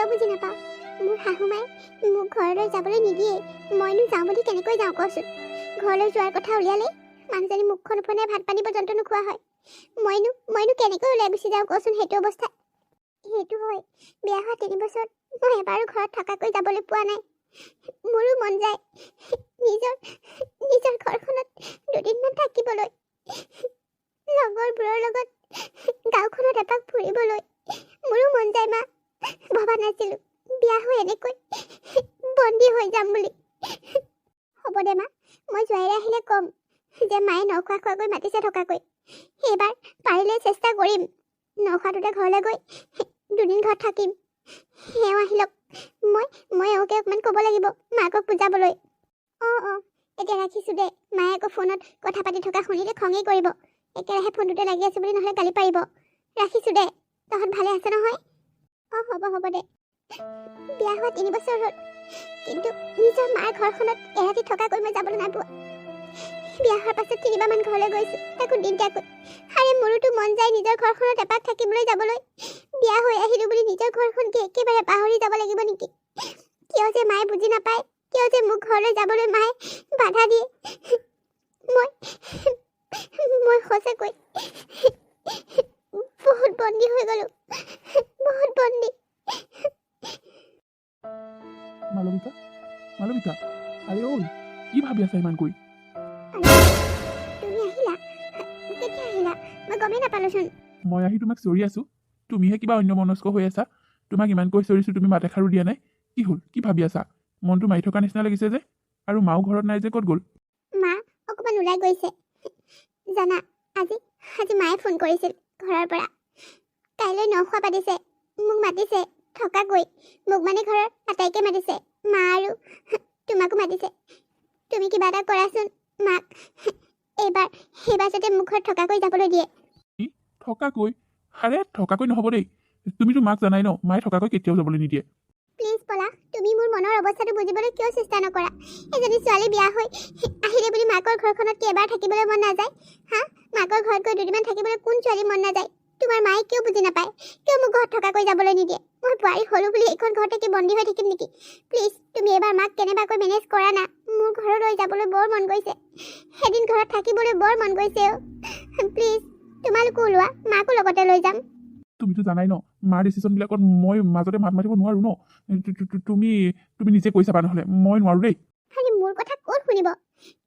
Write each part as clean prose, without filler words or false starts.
কিয় বুজি নাপাওঁ মোৰ শাহুমাই মোক ঘৰলৈ যাবলৈ নিদিয়ে মইনো যাওঁ বুলি কেনেকৈ যাওঁ কচোন ঘৰলৈ যোৱাৰ কথা উলিয়ালে মানুহজনী মুখখন উপনাই ভাত পানী পৰ্যন্ত নোখোৱা হয় মইনো কেনেকৈ ওলাই গুচি যাওঁ কচোন সেইটো অৱস্থা সেইটো হয় বিয়া হোৱা 3 বছৰত মই এবাৰো ঘৰত থকাকৈ যাবলৈ পোৱা নাই মোৰো মন যায় নিজৰ ঘৰখনত দুদিনমান থাকিবলৈ লগৰবোৰৰ লগত গাঁওখনত এপাক ফুৰিবলৈ মোৰো মন যায় মা ভবা নাছিলো বিয়া হৈ এনেকৈ বন্দী হৈ যাম বুলি হ'ব দে মা মই জোৱাইৰে আহিলে ক'ম যে মায়ে নখোৱা খোৱাকৈ মাতিছে থকাকৈ এইবাৰ পাৰিলে চেষ্টা কৰিম নখোৱাটোতে ঘৰলৈ গৈ দুদিন ঘৰত থাকিম এওঁ আহিলক মই এওঁকে অকণমান ক'ব লাগিব মাকক বুজাবলৈ অঁ এতিয়া ৰাখিছোঁ দে মায়ে আকৌ ফোনত কথা পাতি থকা শুনিলে খঙেই কৰিব একেৰাহে ফোনটোতে লাগি আছোঁ বুলি নহ'লে গালি পাৰিব ৰাখিছোঁ দে তহঁত ভালে আছে নহয় অঁ হ'ব দে বিয়া হোৱা 3 বছৰ হ'ল কিন্তু নিজৰ মাৰ ঘৰখনত এৰাতি থকাকৈ মই যাবলৈ নাপোৱা বিয়া হোৱাৰ পাছত 3বাৰমান ঘৰলৈ গৈছোঁ তাকো দিনটাকৈ আৰে মোৰোতো মন যায় নিজৰ ঘৰখনত এপাক থাকিবলৈ যাবলৈ বিয়া হৈ আহিলোঁ বুলি নিজৰ ঘৰখনকে একেবাৰে পাহৰি যাব লাগিব নেকি কিয় যে মায়ে বুজি নাপায় কিয় যে মোক ঘৰলৈ যাবলৈ মায়ে বাধা দিয়ে মই সঁচাকৈ বহুত বন্দী হৈ গ'লো বহুত বন্দী মালবিকা আৰে ঐ কি ভাবি আছা ইমান কৈ তুমি আহিলা কেতিয়া আহিলা মই গমেই নাপালোচোন মই আহি তোমাক চৰি আছো তুমিহে কিবা অন্যমনস্ক হৈ আছা তোমাক ইমানকৈ চৰিছো তুমি মাত এষাৰো দিয়া নাই কি হ'ল কি ভাবি আছা মনটো মাৰি থকা নিচিনা লাগিছে যে আৰু মাও ঘৰত নাই যে ক'ত গ'ল মা অকণমান ওলাই গৈছে জানা আজি মায়ে ফোন কৰিছিল ঘৰৰ পৰা কাইলৈ নখোৱা পাতিছে মোক মাতিছে থকাকৈ মোক মানে ঘৰৰ আটাইকে মাতিছে মা আৰু তোমাকো মাতিছে তুমি কিবা এটা কৰাচোন মাক এইবাৰ যাতে মোক ঘৰত থকাকৈ যাবলৈ দিয়ে থকাকৈ আৰে থকাকৈ নহ'ব দেই তুমিতো মাক জানাই ন মায়ে থকাকৈ কেতিয়াও যাবলৈ নিদিয়ে প্লিজ পলা তুমি মোৰ মনৰ অৱস্থাটো বুজিবলৈ কিয় চেষ্টা নকৰা এজনী ছোৱালী বিয়া হৈ আহিলে বুলি মাকৰ ঘৰখনত কেইবাৰ থাকিবলৈ মন নাযায় মাকৰ ঘৰত গৈ দুদিনমান থাকিবলৈ কোন ছোৱালী মন নাযায় তোমাৰ মায়ে কিয় বুজি নাপায় কিয় মোক ঘৰত থকাকৈ যাবলৈ নিদিয়ে মই বোৱাৰী হ'লো বুলি এইখন ঘৰতে কি বন্দী হৈ থাকিম নেকি প্লিজ তুমি এবাৰ মাক কেনেবাকৈ মেনেজ কৰা না মোৰ ঘৰলৈ যাবলৈ বৰ মন গৈছে এদিন ঘৰত থাকিবলৈ বৰ মন গৈছে প্লিজ তোমালোকো ওলোৱা মাকো লগতে লৈ যাম তুমিতো জানাই ন মাৰ ডিচিশ্যনবিলাকত মই মাজতে মাত মাতিব নোৱাৰো ন তুমি নিজে কৈ চাবা নহ'লে মই নোৱাৰো দেই খালি মোৰ কথা ক'ত শুনিব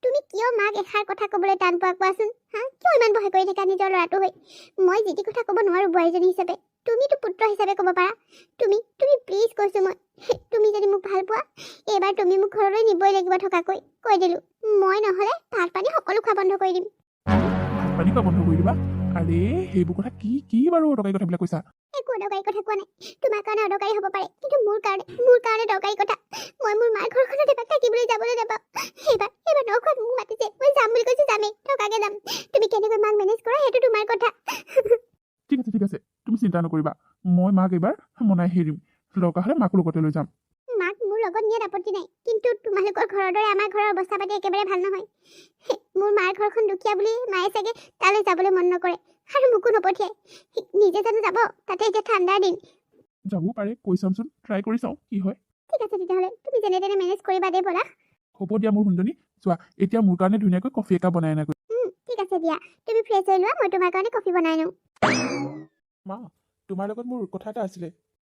তুমি কিয় মাক এষাৰ কথা ক'বলৈ টান পোৱা কোৱাচোন কিয় ইমান ভয় কৰি থাকা নিজৰ ল'ৰাটো হৈ মই যি টি কথা ক'ব নোৱাৰো বোৱাৰীজনী হিচাপে তুমিতো পুত্ৰ হিচাপে ক'ব পাৰা তুমি প্লিজ কৈছোঁ মই তুমি যদি মোক ভাল পোৱা এইবাৰ তুমি মোক ঘৰলৈ নিবই লাগিব থকাকৈ কৈ দিলোঁ মই নহ'লে ভাত পানী সকলো খোৱা বন্ধ কৰি দিম ভাত পানী খোৱা বন্ধ কৰি দিবা আৰে সেইবোৰ কথা কি বাৰু অদৰকাৰী কথাবিলাক কৈছা একো অদৰকাৰী কথা কোৱা নাই তোমাৰ কাৰণে অদৰকাৰী হ'ব পাৰে কিন্তু মোৰ কাৰণে দৰকাৰী কথা মই মোৰ মাৰ ঘৰখনত এপাক থাকিবলৈ যাবলৈ নাপাওঁ এইবাৰ নখোৱাত মোক মাতিছে মই যাম বুলি কৈছোঁ যামেই থকাকৈ যাম তুমি কেনেকৈ মাক মেনেজ কৰা সেইটো তোমাৰ কথা ঠিক আছে তুমি চিন্তা নকৰিবা মই মাক এইবাৰ মনাই হেৰিম দৰকাৰ হ'লে মাকো লগতে লৈ যাম মাক মোৰ লগত নিয়াত আপত্তি নাই কিন্তু তোমালোকৰ ঘৰৰ দৰে আমাৰ ঘৰৰ অৱস্থা পাতি একেবাৰে ভাল নহয় মোৰ মাৰ ঘৰখন দুখীয়া বুলি মায়ে চাগে তালৈ যাবলৈ মন নকৰে আৰু মোকো নপঠিয়াই নিজে জানো যাব তাতে এতিয়া ঠাণ্ডাৰ দিন যাবও পাৰে কৈ চামচোন ট্ৰাই কৰি চাওঁ কি হয় ঠিক আছে তেতিয়াহ'লে তুমি যেনে তেনে মেনেজ কৰিবা দেই বলা হ'ব দিয়া মোৰ সুন্দনী চোৱা এতিয়া মোৰ কাৰণে ধুনীয়াকৈ কফি একাপ বনাই আনাগৈ ঠিক আছে দিয়া তুমি ফ্ৰেছ হৈ লোৱা মই তোমাৰ কাৰণে কফি বনাই আনো মা তোমাৰ লগত মোৰ কথা এটা আছিলে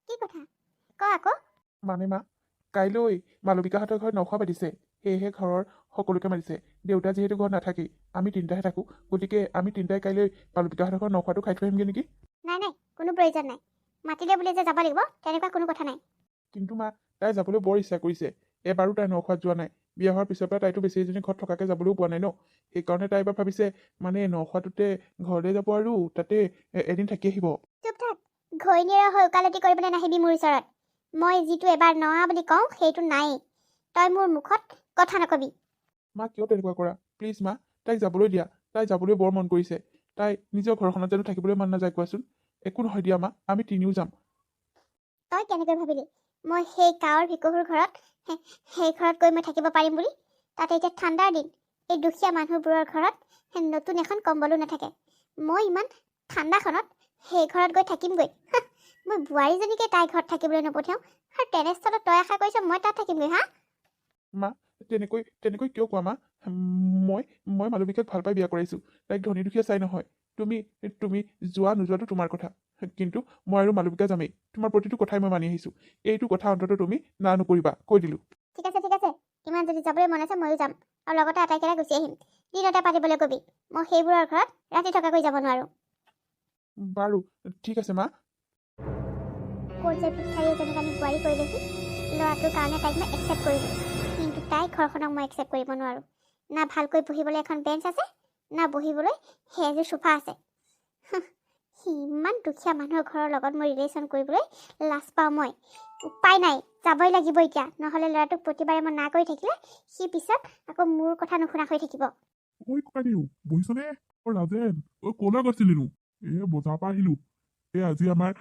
কি কথা ক আকৌ মানে মা কাইলৈ মালবিকাহঁতৰ ঘৰত নখোৱা পাতিছে সেয়েহে ঘৰৰ সকলোকে মাতিছে দেউতা যিহেতু ঘৰত নাথাকেই আমি তিনিটাহে থাকোঁ গতিকে আমি তিনিটাই কাইলৈ মালবিকাহঁতৰ ঘৰত নখোৱাটো খাই থৈ আহিমগৈ নেকি নাই কোনো প্ৰয়োজন নাই মাতিলে বুলি যে যাব লাগিব তেনেকুৱা কোনো কথা নাই কিন্তু মা তাই যাবলৈ বৰ ইচ্ছা কৰিছে এবাৰো তাই নখোৱাত যোৱা নাই বিয়া হোৱাৰ পিছৰ পৰা তাইতো বেছি এজনী ঘৰত থকাকৈ যাবলৈও পোৱা নাই ন সেইকাৰণে তাই এবাৰ ভাবিছে মানে নখোৱাটোতে ঘৰলৈ যাব আৰু তাতে এদিন থাকি আহিব চুপ থাক ঘৈণীয়েৰ হৈ ওকালতি কৰিবলৈ নাহিবি মোৰ ওচৰত মই যিটো এবাৰ নোৱা বুলি কওঁ সেইটো নায়েই তই মোৰ মুখত কথা নকবি মা কিয় তেনেকুৱা কৰা প্লিজ মা তাইক যাবলৈ দিয়া তাই যাবলৈ বৰ মন কৰিছে তাই নিজৰ ঘৰখনত জানো থাকিবলৈ মন নাযায় কোৱাচোন একো নহয় দিয়া মা আমি তিনিও যাম তই কেনেকৈ ভাবিলি মই সেই গাঁৱৰ ভিকহুৰ ঘৰত সেই ঘৰত গৈ মই থাকিব পাৰিম বুলি তাতে এতিয়া ঠাণ্ডাৰ দিন এই দুখীয়া মানুহবোৰৰ ঘৰত নতুন এখন কম্বলো নাথাকে মই ইমান ঠাণ্ডাখনত সেই ঘৰত গৈ থাকিমগৈ মই বোৱাৰীজনীকে তাই ঘৰত থাকিবলৈ নপঠিয়াওঁ আৰু তেনেস্থলত তই আশা কৰিছ মই তাত থাকিমগৈ হা? মা তেনেকৈ কিয় কোৱা মা? মই মই মালবিকাক ভাল পাই বিয়া কৰাইছোঁ, তাইক ধনী দুখীয়া চাই নহয়। তুমি তুমি যোৱা নোযোৱাটো তোমাৰ কথা, কিন্তু মই আৰু মালবিকা যামেই। তোমাৰ প্ৰতিটো কথাই মই মানি আহিছোঁ। এইটো কথা অন্ততঃ তুমি না নকৰিবা, কৈ দিলোঁ। ঠিক আছে ইমান যদি যাবলৈ মন আছে ময়ো যাম আৰু লগতে আটাইকেইটা গুচি আহিম। দিনতে পাতিবলৈ কবি, মই সেইবোৰৰ ঘৰত ৰাতি থকাকৈ যাব নোৱাৰোঁ। বাৰু ঠিক আছে মা। ক'ত যে পিছাৰী এজনীক আমি বোৱাৰী কৰি দেখি ল'ৰাটোৰ কাৰণে তাইক মই একচেপ্ট কৰিলোঁ, কিন্তু তাই ঘৰখনক মই একচেপ্ট কৰিব নোৱাৰোঁ। না ভালকৈ বহিবলৈ এখন বেঞ্চ আছে, না বহিবলৈ সেই এযোৰ চোফা আছে। ইমান দুখীয়া মানুহৰ ঘৰৰ লগত মই ৰিলেশ্যন কৰিবলৈ লাজ পাওঁ মই। উপায় নাই, যাবই লাগিব এতিয়া, নহ'লে ল'ৰাটোক প্ৰতিবাৰে মই না কৰি থাকিলে সি পিছত আকৌ মোৰ কথা নুশুনা হৈ থাকিব। ঐ ককাইদেউ বহিছনে? ৰাজেন ক'লৈ গৈছিলিনো? বজাৰৰ পৰা আহিলোঁ। আজি আমাৰ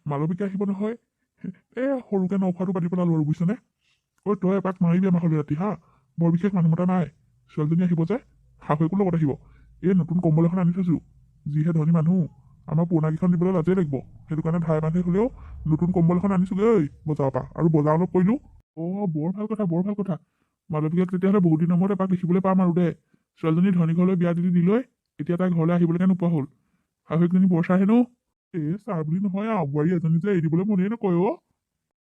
মালবিকা আহিব নহয়। সৰুকে নখোৱাটো পাতি পেলালোঁ আৰু বুজিছনে? তই এপাক মাৰিবি আমাৰ ঘৰলৈ ৰাতি হা। বৰ বিশেষ মানুহ মতা নাই, ছোৱালীজনী আহিব যে, শাহুৱেকো লগত আহিব। নতুন কম্বল এখন আনি থৈছোঁ। যিহে ধনী মানুহ, আমাৰ পুৰণাকেইখন দিবলৈ লাজেই লাগিব। সেইটো কাৰণে ধাৰে বান্ধি হ'লেও নতুন কম্বল এখন আনিছোগৈ বজাৰৰ পৰা, আৰু বজাৰ অলপ কৰিলোঁ। বৰ ভাল কথা। মালবিকাক তেতিয়াহ'লে বহুত দিনৰ মূৰত এপাক দেখিবলৈ পাম আৰু দে। ছোৱালীজনী ধনী ঘৰলৈ বিয়া দিলৈ এতিয়া তাই ঘৰলৈ আহিবলৈকে নোপোৱা হ'ল। শাহুৱেকজনী বৰ চাৰ হেনো। ছাৰ বুলি নহয় আৰু, বোৱাৰী এজনী যে এৰি দিবলৈ মনেই নকয়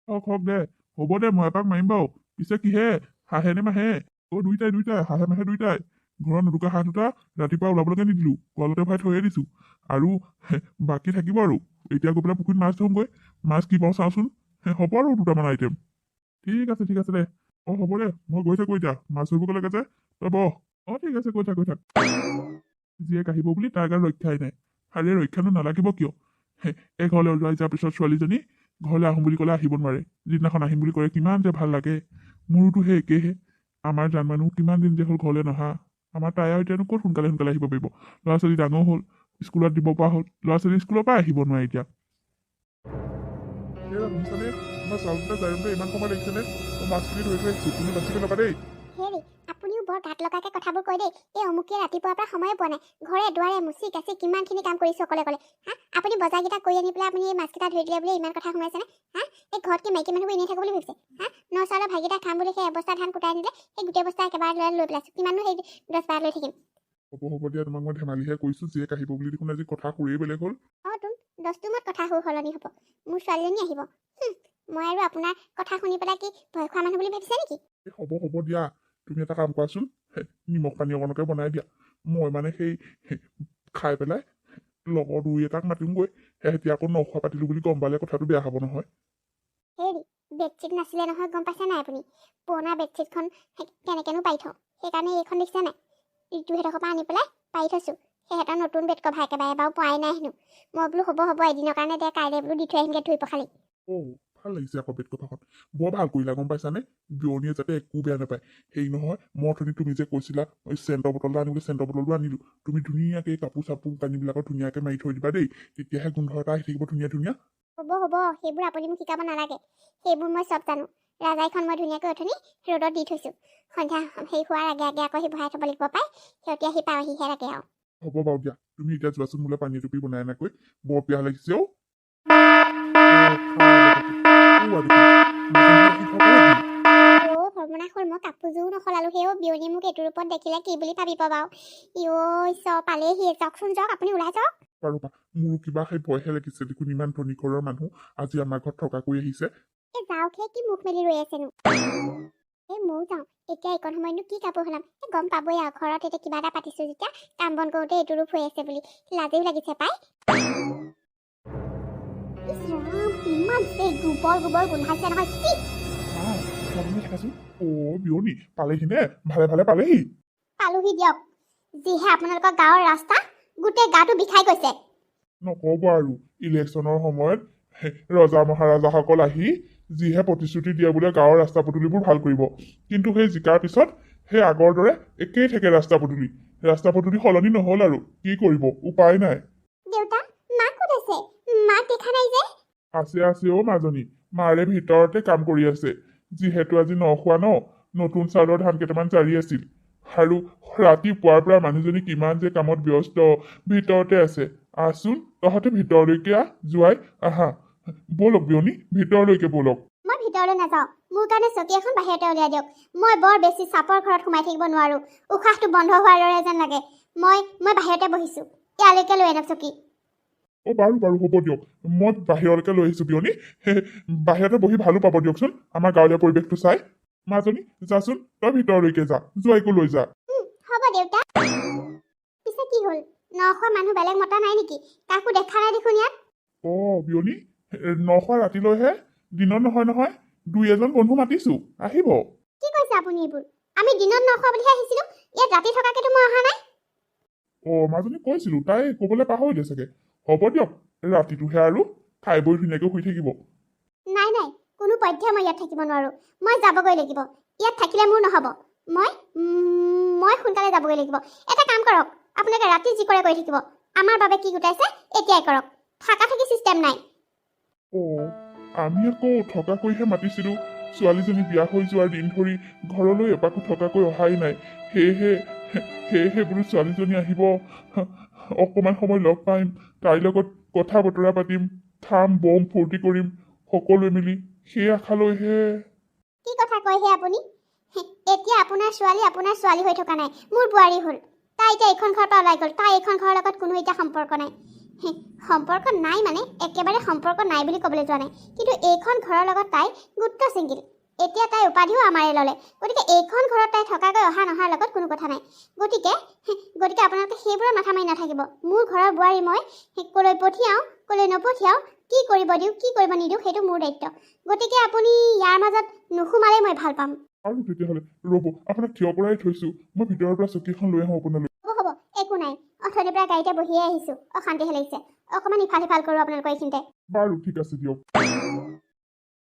হওক দে, হ'ব দে, মই এপাক মাৰিম বাৰু। পিছে কিহে, হাঁহে নে মাহে? দুইটাই হাঁহে মাহে দুইটাই। ঘৰত নুটুকা হাঁহ দুটা ৰাতিপুৱা ওলাবলৈকে নিদিলোঁ, গলতে ভৰাই থৈয়ে দিছোঁ। আৰু বাকী থাকিব আৰু, এতিয়া গৈ পেলাই পুখুৰীত মাছ ধৰোঁগৈ। মাছ কি পাওঁ চাওঁচোন। হ'ব আৰু দুটামান আইটেম। ঠিক আছে দে। হ'ব দে, মই গৈ থাকোঁ এতিয়া, মাছ ধৰিব লাগে যে। তই বহ। ঠিক আছে, কৈ থাক। জীয়েক আহিব বুলি তাৰ গাত ৰক্ষাই নাই। আৰে ৰক্ষানো নালাগিব কিয়? ঘৰলৈ ওলাই যোৱাৰ পিছত ছোৱালীজনী ঘৰলৈ আহোঁ বুলি ক'লে আহিব নোৱাৰে। যিদিনাখন আহিম বুলি ক'লে কিমান যে ভাল লাগে। মোৰোতো সেই একেহে। আমাৰ জান মানুহ কিমান দিন যে হ'ল ঘৰলৈ নহা। আমাৰ তাই আৰু এতিয়ানো ক'ত সোনকালে আহিব পাৰিব? ল'ৰা ছোৱালী ডাঙৰ হ'ল, স্কুলত দিব পৰা হ'ল। ল'ৰা ছোৱালী স্কুলৰ পৰা আহিব নোৱাৰে এতিয়া। শুনিছানে? তোমাৰ চাউলকেইটা জাৰিবলৈ ইমান সময় লাগিছেনে? মই মাছখিনি ধৰি থৈ আহিছোঁ, তুমি বাচিব নাপা দেই। হেৰি, আপুনিও বৰ গাত লগাকৈ কথাবোৰ কয় দেই। এই অমুকে ৰাতিপুৱাৰ পৰা সময়ে পোৱা নাই, ঘৰে দুৱাৰে মুচি কাচি কিমানখিনি কাম কৰিছোঁ অকলে হা? আপুনি বজাৰকেইটা কৰি আনি পেলাই আপুনি এই মাছকেইটা ধৰি দিলে বুলি ইমান কথা শুনাইছেনে হা? এই ঘৰত কি মাইকী মানুহবোৰ এনেই থাকো বুলি ভাবিছে হা? ন চাউলৰ ভাগিটা খাম বুলি সেই এবস্তা ধান কুটাই আনিলে, সেই গোটেই বস্তা একেবাৰে লৈ পেলাইছোঁ। কিমাননো সেই 10 লৈ থাকিম? হ'ব দিয়া, তোমাক মই ধেমালিহে কৰিছোঁ। জীয়েক আহিব বুলি দেখোন আজি কথা সুৰেই বেলেগ হ'ল। তোন 10 টোমত কথা সলনি হ'ব। মোৰ ছোৱালীজনী আহিব। মই আৰু আপোনাৰ কথা শুনি পেলাই কি ভয় খোৱা মানুহ বুলি ভাবিছে নেকি? হ'ব দিয়া, তুমি এটা কাম কৰাচোন, নিমখ পানী অকণকে বনাই দিয়া। মই মানে সেই খাই পেলাই লগৰ দুই এটাক মাতিমগৈ। এতিয়া আকৌ নখোৱা পাতিলোঁ বুলি গম পালে কথাটো বেয়া হ'ব নহয়। হেৰি, বেডশ্বীট নাছিলে নহয়, গম পাইছে নাই আপুনি? পুৰণা বেডশ্বীটখন কেনেকেনো পাৰি থওঁ, সেইকাৰণে এইখন দেখিছে নাই? ঋতুহঁতৰ পৰা আনি পেলাই পাৰি থৈছোঁ। সিহঁতৰ নতুন বেড কভাৰ একেবাৰে এবাৰো পোৱাই নাই হেনো। মই বোলো হ'ব এদিনৰ কাৰণে দে, কাইলৈ বোলো দি থৈ আহিমগৈ ধুই পখালি। ভাল লাগিছে আকৌ বেড কভাৰখন। বৰ ভাল কৰিলা গম পাইছানে? বিয়নীয়ে যাতে একো বেয়া নাপায়। হেৰি নহয়, মই অথনি তুমি যে কৈছিলা চেণ্টৰ বটল এটা আনিবলৈ, চেণ্টৰ বটলটো আনিলোঁ। তুমি ধুনীয়াকৈ কাপোৰ চাপোৰ কানিবিলাকত ধুনীয়াকৈ মাৰি থৈ দিবা দেই, তেতিয়াহে গোন্ধ এটা আহি থাকিব ধুনীয়া। হ'ব, সেইবোৰ আপুনি মোক শিকাব নালাগে। সেইবোৰ মই চব জানো। ৰাজাইখন মই ধুনীয়াকৈ অথনি ৰ'দত দি থৈছোঁ। সন্ধিয়া সেই হোৱাৰ আগে আকৌ সি ভৰাই থ'ব লাগিব পাই, সিহঁতি আহি পাওঁহিহে লাগে আৰু। হ'ব বাৰু দিয়া, তুমি এতিয়া যোৱাচোন, মোলৈ পানী এটুপি বনাই আনাকৈ। বৰ পিয়াহ লাগিছে অ'। সৰ্বনাশ হ'ল, মই কাপোৰযোৰো নসলালোঁ। সেও বিয়নী মোক এইটো ৰূপত দেখিলে কি বুলি ভাবিব বাৰু? পালেহি, যাওকচোন আপুনি ওলাই যাওক। বাৰু মোৰো কিবা সেই ভয়হে লাগিছে দেখোন, ইমান ধনী ঘৰৰ মানুহ আজি আমাৰ ঘৰত থকাকৈ আহিছে। যাওকহে, কি মুখ মেলি ৰৈ আছেনো? ময়ো যাওঁ এতিয়া। এইকণ সময়তনো কি কাপোৰ সলাম? গম পাবই আৰু, ঘৰত এতিয়া কিবা এটা পাতিছোঁ যেতিয়া কাম বন কৰোঁতে এইটো ৰূপ হৈ আছে বুলি লাজেও লাগিছে পাই। ইমান গোবৰ গোন্ধাইছে নহয়। থাকাচোন। বিয়নী পালেহি নে? ভালে পালেহি? পালোহি দিয়ক। যিহে আপোনালোকৰ গাঁৱৰ ৰাস্তা, গোটেই গাটো বিষাই গৈছে। নক'ব আৰু, ইলেকশ্যনৰ সময়ত ৰজা মহাৰাজাসকল আহি যিহে প্ৰতিশ্ৰুতি দিয়ে বোলে গাঁৱৰ ৰাস্তা পদূলিবোৰ ভাল কৰিব, কিন্তু সেই জিকাৰ পিছত সেই আগৰ দৰে একেই থাকে ৰাস্তা পদূলি সলনি নহ'ল আৰু কি কৰিব, উপায় নাই। দেউতা, মা ক'ত আছে? মাক দেখা নাই যে। আছে অ' মাজনী, মাৰে ভিতৰতে কাম কৰি আছে। যিহেতু আজি নখোৱা ন, নতুন চাউলৰ ধান কেইটামান জাৰি আছিল, আৰু ৰাতিপুৱাৰ পৰা মানুহজনী কিমান যে কামত ব্যস্ত, ভিতৰতে আছে। আহচোন, তহঁতে ভিতৰলৈকে আহ, যোৱাই আহা। ব'লক বিয়নী ভিতৰলৈকে ব'লক মই ভিতৰলৈ নাযাওঁ মোৰ কাৰণে চকী এখন বাহিৰতে উলিয়াই দিয়ক মই বৰ বেছি চাপৰ ঘৰত সোমাই থাকিব নোৱাৰোঁ উশাহটো বন্ধ হোৱাৰ দৰে যেন লাগে মই বাহিৰতে বহিছোঁ ইয়ালৈকে লৈ আনক চকী বাৰু বাৰু হ'ব দিয়ক মই বাহিৰলৈকে লৈ আহিছোঁ বিয়নী বাহিৰতে বহি ভালো পাব দিয়কচোন আমাৰ গাঁৱলীয়া পৰিৱেশটো চাই মাজনী যাচোন তই ভিতৰলৈকে যা জোৱাইকো লৈ যা হ'ব দেউতা পিছে কি হ'ল নখোৱা মানুহ বেলেগ মতা নাই নেকি কাকো দেখা নাই দেখোন ইয়াত বিয়নী নখোৱা ৰাতিলৈহে দিনত নহয় নহয় দুই এজন বন্ধু মাতিছোঁ আহিব কি কৈছে আপুনি এইবোৰ আমি দিনত নখোৱা বুলিহে আহিছিলোঁ ইয়াত ৰাতি থকাকেতো মই অহা নাই মাজনী কৈছিলোঁ তাই ক'বলৈ পাহৰিলে চাগে হ'ব দিয়ক ৰাতিটোহে আৰু খাই বৈ ধুনীয়াকৈ শুই থাকিব নাই নাই কোনো পধ্যে মই ইয়াত থাকিব নোৱাৰোঁ মই যাবগৈ লাগিব ইয়াত থাকিলে মোৰ নহ'ব মই সোনকালে যাবগৈ লাগিব এটা কাম কৰক আপোনালোকে ৰাতি যি কৰে কৰি থাকিব আমাৰ বাবে কি গোটাইছে এতিয়াই কৰক থাকা থাকি চিষ্টেম নাই আমি আকৌ থকাকৈহে মাতিছিলোঁ ছোৱালীজনী বিয়া হৈ যোৱাৰ দিন ধৰি ঘৰলৈ এপাকো থকাকৈ অহাই নাই সেয়েহে বোলো ছোৱালীজনী আহিব অকণমান সময় লগ পাম তাইৰ লগত কথা বতৰা পাতিম খাম বম ফূৰ্তি কৰিম সকলোৱে মিলি সেই আশালৈহে কি কথা কয়হে আপুনি এতিয়া আপোনাৰ ছোৱালী হৈ থকা নাই মোৰ বোৱাৰী হ'ল তাই এতিয়া এইখন ঘৰৰ পৰা ওলাই গ'ল তাই এইখন ঘৰৰ লগত কোনো এতিয়া সম্পৰ্ক নাই সম্পৰ্ক নাই মানে একেবাৰে সম্পৰ্ক নাই বুলি ক'বলৈ যোৱা নাই কিন্তু এইখন ঘৰৰ লগত তাই গুৰুত্ব ছিংগিল এতিয়া তাই উপাধিও আমাৰে ল'লে গতিকে এইখন ঘৰত তাই থকাকৈ অহা নহাৰ লগত কোনো কথা নাই গতিকে আপোনালোকে সেইবোৰৰ মাথা মাৰি নাথাকিব মোৰ ঘৰৰ বোৱাৰী মই ক'লৈ পঠিয়াওঁ ক'লৈ নপঠিয়াওঁ কি কৰিব দিওঁ কি কৰিব নিদিওঁ সেইটো মোৰ দায়িত্ব গতিকে আপুনি ইয়াৰ মাজত নোসোমালে মই ভাল পাম আৰু তেতিয়াহ'লে ৰ'ব আপোনাক থিয় কৰাই থৈছোঁ মই ভিতৰৰ পৰা চকীখন লৈ আহোঁ আপোনালৈ হ'ব একো নাই অথনিৰ পৰা গাড়ীতে বহিয়ে আহিছোঁ অশান্তিহে লাগিছে অকণমান ইফাল সিফাল কৰোঁ আপোনালোকৰ এইখিনিতে বাৰু ঠিক আছে দিয়ক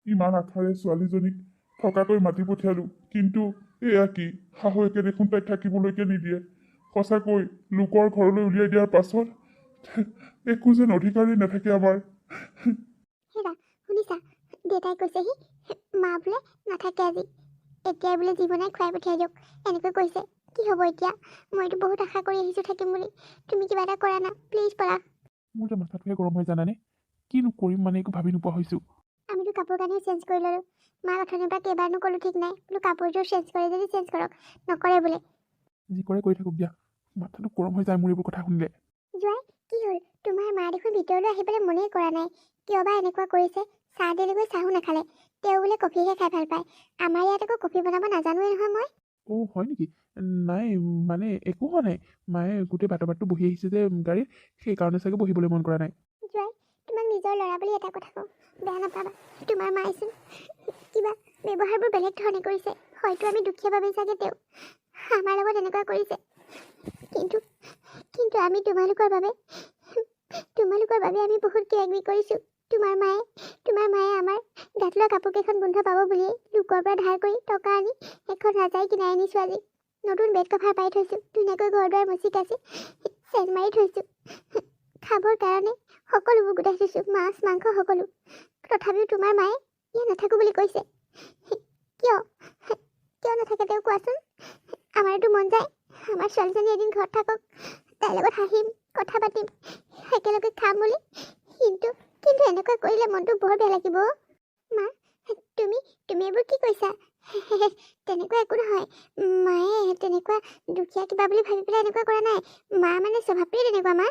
ইমান আশাৰে ছোৱালীজনীক থকাকৈ মাতি পঠিয়ালোঁ কিন্তু এয়া কি শাহুৱেকে দেখোন তাইক থাকিবলৈকে নিদিয়ে সঁচাকৈ লোকৰ ঘৰলৈ উলিয়াই দিয়াৰ পাছত একো যেন অধিকাৰেই নাথাকে আমাৰ হেৰা শুনিছা দেউতাই কৈছেহি মা বোলে নাথাকে আজি এতিয়াই বোলে জীৱনাই খুৱাই পঠিয়াই দিয়ক এনেকৈ কৈছে কি হ'ব এতিয়া মইতো বহুত আশা কৰি আহিছোঁ থাকিম বুলি তুমি কিবা এটা কৰা না প্লিজ পৰাগ মোৰ যে মাথাটোহে গৰম হৈ জানানে কিনো কৰিম মানে একো ভাবি নোপোৱা হৈছোঁ আমিতো কাপোৰ কানিও চেঞ্জ কৰি ল'লোঁ মাক অথনিৰ পৰা কেইবাৰনো ক'লোঁ ঠিক নাই বোলো কাপোৰযোৰ চেঞ্জ কৰে যদি চেঞ্জ কৰক নকৰে বোলে যি কৰে কৰি থাকক দিয়া মাথাটো গৰম হৈ যায় মোৰ এইবোৰ কথা শুনিলে জোৱাই কি হ'ল তোমাৰ মা দেখোন ভিতৰলৈ আহিবলৈ মনেই কৰা নাই কিয় বা এনেকুৱা কৰিছে চাহ দিলে গৈ চাহো নাখালে তেওঁ বোলে কফিহে খাই ভাল পায় আমাৰ ইয়াত আকৌ কফি বনাব নাজানোৱেই নহয় মই হয় নেকি নাই মানে একো হোৱা নাই মায়ে গোটেই বাটটো বহি আহিছে যে গাড়ীত সেইকাৰণে চাগে বহিবলৈ মন কৰা নাই জোৱাই তোমাক নিজৰ ল'ৰা বুলি এটা কথা কওঁ বেয়া নাপাবা তোমাৰ মায়েচোন কিবা ব্যৱহাৰবোৰ বেলেগ ধৰণে কৰিছে হয়তো আমি দুখীয়া ভাবি চাগে তেওঁ আমাৰ লগত এনেকুৱা কৰিছে কিন্তু আমি তোমালোকৰ বাবে আমি বহুত কিবাকিবি কৰিছোঁ তোমাৰ মায়ে আমাৰ গাত লোৱা কাপোৰ কেইখন গোন্ধ পাব বুলিয়ে লোকৰ পৰা ধাৰ কৰি টকা আনি এখন ৰাজাই কিনাই আনিছোঁ আজি নতুন বেড কভাৰ পাই থৈছোঁ ধুনীয়াকৈ ঘৰ দুৱাৰ মচি কাচি চেন মাৰি থৈছোঁ খাবৰ কাৰণে সকলোবোৰ গোটাই থৈছোঁ মাছ মাংস সকলো তথাপিও তোমাৰ মায়ে ইয়াত নাথাকোঁ বুলি কৈছে কিয় নাথাকে তেওঁ কোৱাচোন আমাৰতো মন যায় আমাৰ ছোৱালীজনী এদিন ঘৰত থাকক তাইৰ লগত হাঁহিম কথা পাতিম একেলগে খাম বুলি কিন্তু এনেকুৱা কৰিলে মনটো বৰ বেয়া লাগিব মা তুমি এইবোৰ কি কৈছা তেনেকুৱা একো নহয় মায়ে তেনেকুৱা দুখীয়া কিবা বুলি ভাবি পেলাই এনেকুৱা কৰা নাই মা মানে স্বভাৱটোৱে তেনেকুৱা মা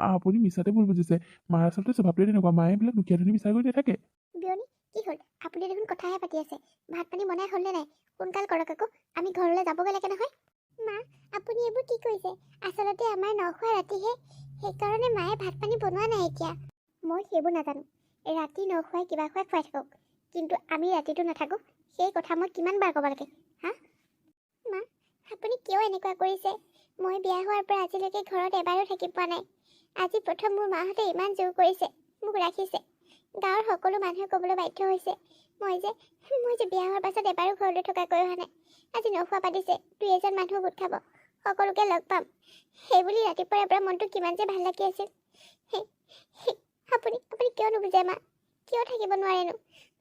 আপুনি মিছাতে ভুল বুজিছে মাৰ আচলতে স্বভাৱটোৱে তেনেকুৱা মায়ে এইবিলাক দুখীয়া ধনী বিচাৰ কৰি নাথাকে বিয়নী কি হ'ল আপুনি দেখোন কথাহে পাতি আছে ভাত পানী বনাই হ'লনে নাই সোনকাল কৰক আকৌ আমি ঘৰলৈ যাবগৈ লাগে নহয় মা আপুনি এইবোৰ কি কৰিছে আচলতে আমাৰ নখোৱা ৰাতিহে সেইকাৰণে মায়ে ভাত পানী বনোৱা নাই এতিয়া মই সেইবোৰ নাজানো ৰাতি নখুৱাই কিবা খুৱাই খুৱাই থাকক কিন্তু আমি ৰাতিটো নাথাকোঁ সেই কথা মই কিমান বাৰ ক'ব লাগে হা মা আপুনি কিয় এনেকুৱা কৰিছে মই বিয়া হোৱাৰ পৰা আজিলৈকে ঘৰত এবাৰো থাকি পোৱা নাই আজি প্ৰথম মোৰ মাহঁতে ইমান জোৰ কৰিছে মোক ৰাখিছে গাঁৱৰ সকলো মানুহে ক'বলৈ বাধ্য হৈছে মই যে বিয়া হোৱাৰ পাছত এবাৰো ঘৰলৈ থকাকৈ অহা নাই আজি নখোৱা পাতিছে দুই এজন মানুহ গোট খাব সকলোকে লগ পাম সেইবুলি ৰাতিপুৱাৰ পৰা মনটো কিমান যে ভাল লাগি আছিল আপুনি কিয় নুবুজে মা কিয় থাকিব নোৱাৰেনো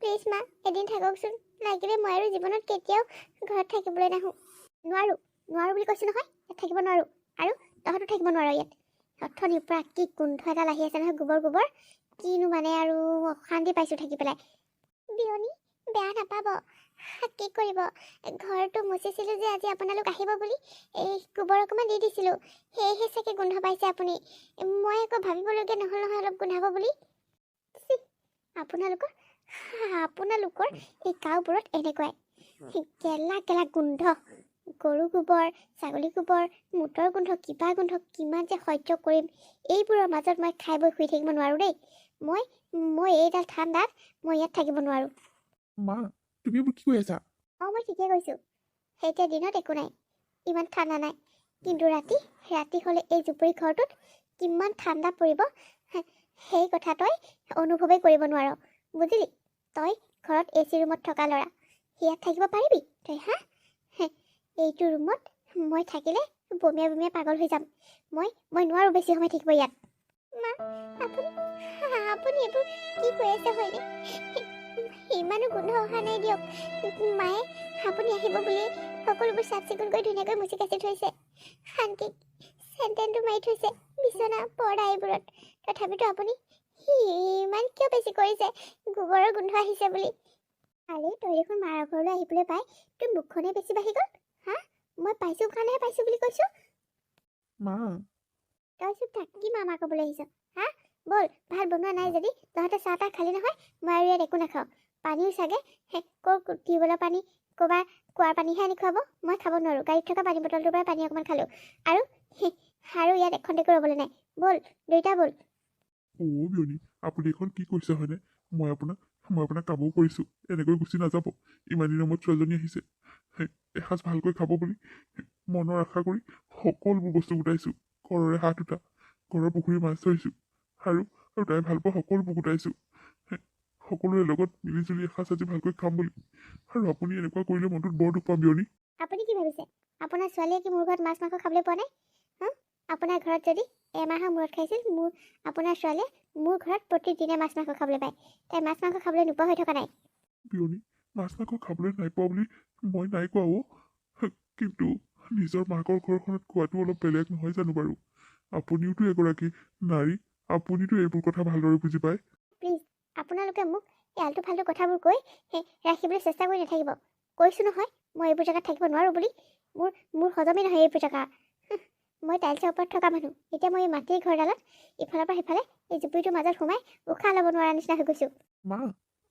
প্লিজ মা এদিন থাককচোন লাগিলে মই আৰু জীৱনত কেতিয়াও ঘৰত থাকিবলৈ নাহোঁ নোৱাৰোঁ বুলি কৈছোঁ নহয় ইয়াত থাকিব নোৱাৰোঁ আৰু তহঁতো থাকিব নোৱাৰোঁ ইয়াত অথনিৰ পৰা কি গোন্ধ এডাল আহি আছে নহয় গোবৰ কিনো মানে আৰু অশান্তি পাইছোঁ থাকি পেলাই। বিয়নী বেয়া নাপাব, কি কৰিব, ঘৰটো মুচিছিলোঁ যে আজি আপোনালোক আহিব বুলি এই গোবৰ অকণমান দি দিছিলোঁ, সেয়েহে চাগে গোন্ধ পাইছে আপুনি। মই আকৌ ভাবিবলগীয়া নহ'ল নহয় অলপ গোন্ধাব বুলি। ছি, আপোনালোকৰ আপোনালোকৰ এই গাঁওবোৰত এনেকুৱাই গেলা গেলা গোন্ধ, গৰু গোবৰ, ছাগলী গোবৰ, মুতৰ গোন্ধ, কিবা গোন্ধ, কিমান যে সহ্য কৰিম। এইবোৰৰ মাজত মই খাই বৈ শুই থাকিব নোৱাৰোঁ দেই। মই মই এইডাল ঠাণ্ডাত মই ইয়াত থাকিব নোৱাৰোঁ। মা তুমি এইবোৰ কি কৈ আছা? অঁ, মই ঠিকে কৈছোঁ। এতিয়া দিনত একো নাই, ইমান ঠাণ্ডা নাই, কিন্তু ৰাতি হ'লে এই জুপুৰি ঘৰটোত কিমান ঠাণ্ডা পৰিব সেই কথা তই অনুভৱেই কৰিব নোৱাৰ, বুজিলি? তই ঘৰত AC ৰুমত থকা ল'ৰা, ইয়াত থাকিব পাৰিবি তই? এইটো ৰুমত মই থাকিলে বমিয়াই বমিয়াই পাগল হৈ যাম। মই নোৱাৰোঁ বেছি সময় থাকিব ইয়াত। মা, আপুনি এইবোৰ কি কৈ আছে হয়নে? ইমানো গোন্ধ অহা নাই দিয়ক। মায়ে আপুনি আহিব বুলি সকলোবোৰ চাফ চিকুণ কৰি ধুনীয়াকৈ মুচি কাচি থৈছে, শান্তি চেণ্টেনটো মাৰি থৈছে বিচনা পৰ্দা এইবোৰত। তথাপিতো আপুনি ইমান কিয় বেছি কৰিছে গোবৰৰ গোন্ধ আহিছে বুলি? আৰে তই দেখোন মাৰ ঘৰলৈ আহিবলৈ পাই তোৰ মুখখনেই বেছি বাঢ়ি গ'ল। মই পাইছোঁ কাৰণেহে পাইছোঁ বুলি কৈছোঁ। মা তই চুপ থাক, কি মামা ক'বলৈ আহিছ? ব'ল, ভাত বনোৱা নাই যদি তহঁতে চাহ তাহ খালি নহয়? মই আৰু ইয়াত একো নাখাওঁ। পানীও চাগে ক'ৰ টিউবৱেলৰ পানী, ক'ৰবাৰ কুঁৱাৰ পানীহে আনি খুৱাব। মই খাব নোৱাৰোঁ। গাড়ীত থকা পানী বটলটোৰ পৰাই পানী অকণমান খালোঁ, আৰু ইয়াত এখন্তেকো ৰ'বলৈ নাই। ব'ল দুইটা ব'ল। বিয়নী, আপুনি এখন কি কৈছে হয়নে? মই আপোনাক কামো কৰিছোঁ, এনেকৈ গুচি নাযাব। ইমান দিনৰ মূৰত ছোৱালীজনী আহিছে, এসাঁজ ভালকৈ খাব বুলি মনৰ আশা কৰি সকলোবোৰ বস্তু গোটাইছোঁ। ঘৰৰে হাত উঠা, ঘৰৰ পুখুৰী মাছ ধৰিছোঁ, আৰু তাই ভাল পোৱা সকলোবোৰ গোটাইছোঁ, সকলোৰে লগত মিলিজুলি এসাঁজ আজি ভালকৈ খাম বুলি। আৰু আপুনি এনেকুৱা কৰিলে মনটোত বৰ দুখ পাম বিয়নী। আপুনি কি ভাবিছে আপোনাৰ ছোৱালীয়ে কি মোৰ ঘৰত মাছ মাংস খাবলৈ পোৱা নাই? আপোনাৰ ঘৰত যদি এমাহৰ মূৰত খাইছিল, আপোনাৰ ছোৱালীয়ে মোৰ ঘৰত প্ৰতিদিনে মাছ মাংস খাবলৈ পায়। তাই মাছ মাংস খাবলৈ নোপোৱা হৈ থকা নাই। বিয়নী, মাছ মাংস খাবলৈ নাই পোৱা বুলি মই নাই কোৱা কিন্তু নিজৰ মাকৰ ঘৰখনত খোৱাটো অলপ বেলেগ নহয় জানো বাৰু? আপুনিওতো এগৰাকী নাৰী, আপুনিতো এইবোৰ কথা ভালদৰে বুজি পায়। প্লিজ আপোনালোকে মোক এই আল্টু ফাল্টু কথাবোৰ কৈ ৰাখিবলৈ চেষ্টা কৰি নাথাকিব। কৈছোঁ নহয় মই এইবোৰ জেগাত থাকিব নোৱাৰোঁ বুলি। মোৰ হজমেই নহয় এইবোৰ জেগা। মই টাইলছৰ ওপৰত থকা মানুহ, এতিয়া মই এই মাটিৰ ঘৰডালত ইফালৰ পৰা সিফালে এই জুপুৰিটোৰ মাজত সোমাই উশাহ ল'ব নোৱাৰা নিচিনা হৈ গৈছোঁ। মা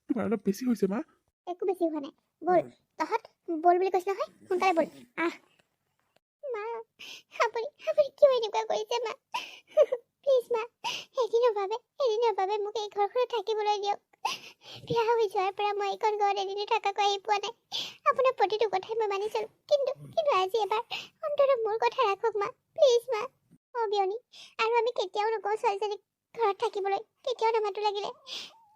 তোমাৰ অলপ বেছি হৈছে মা। একো বেছি হোৱা নাই। ব'ল তহঁত, ব'ল বুলি কৈছোঁ নহয়, সোনকালে ব'ল। মা, আপুনি কিয় এনেকুৱা কৰিছে মা? প্লিজ মা, এদিনৰ বাবে মোক এই ঘৰখনত থাকিবলৈ দিয়ক। বিয়া হৈ যোৱাৰ পৰা মই এইখন ঘৰত এদিনো থকাকৈ আহি পোৱা নাই। আপোনাৰ প্ৰতিটো কথাই মই মানি চলোঁ, কিন্তু আজি এবাৰ অন্ততঃ মোৰ কথা ৰাখক মা, প্লিজ মা। বিয়নী, আৰু আমি কেতিয়াও নকওঁ ছোৱালীজনীক ঘৰত থাকিবলৈ, কেতিয়াও নামাতো লাগিলে।